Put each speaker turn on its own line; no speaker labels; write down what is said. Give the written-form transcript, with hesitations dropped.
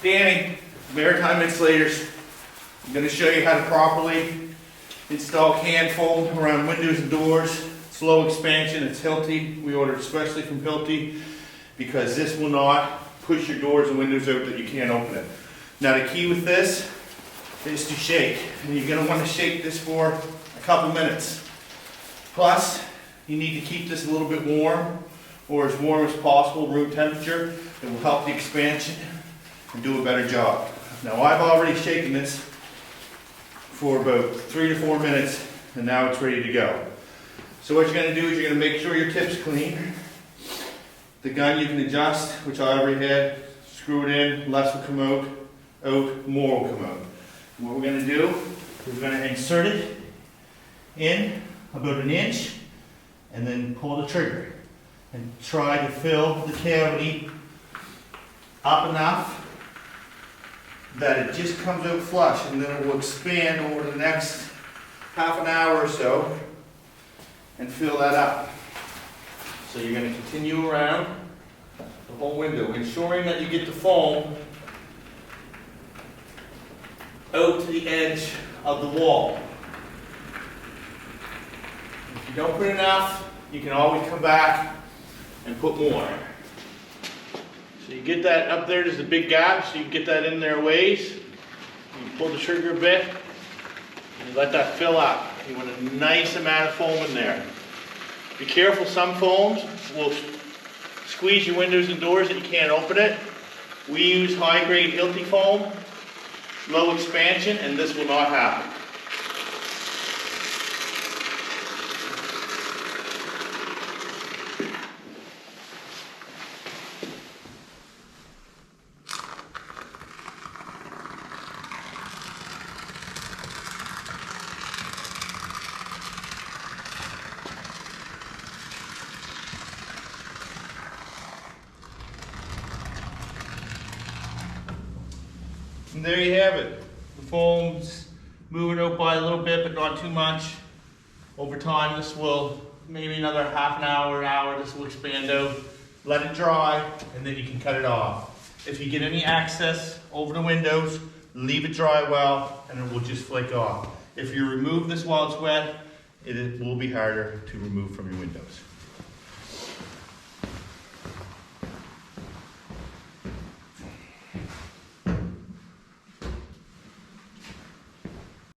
Danny, Maritime Insulators. I'm going to show you how to properly install can foam around windows and doors. It's low expansion, it's Hilti. We ordered especially from Hilti because this will not push your doors and windows out that you can't open it. Now the key with this is to shake. And you're going to want to shake this for a couple minutes. Plus, you need to keep this a little bit warm, or as warm as possible, room temperature. It will help the expansion and do a better job. Now I've already shaken this for about 3 to 4 minutes, and now it's ready to go. So what you're going to do is you're going to make sure your tip's clean. The gun you can adjust, which I already had. Screw it in, less will come out, more will come out. What we're going to do is we're going to insert it in about an inch and then pull the trigger and try to fill the cavity up enough that it just comes out flush, and then it will expand over the next half an hour or so and fill that up. So you're going to continue around the whole window, ensuring that you get the foam out to the edge of the wall. If you don't put enough, you can always come back and put more. So you get that up there's a big gap, so you can get that in there a ways. You pull the trigger a bit, and you let that fill up. You want a nice amount of foam in there. Be careful, some foams will squeeze your windows and doors that you can't open it. We use high-grade Hilti foam, low expansion, and this will not happen. And there you have it. The foam's moving out by a little bit, but not too much. Over time, this will, maybe another half an hour, this will expand out. Let it dry, and then you can cut it off. If you get any excess over the windows, leave it dry well, and it will just flake off. If you remove this while it's wet, it will be harder to remove from your windows.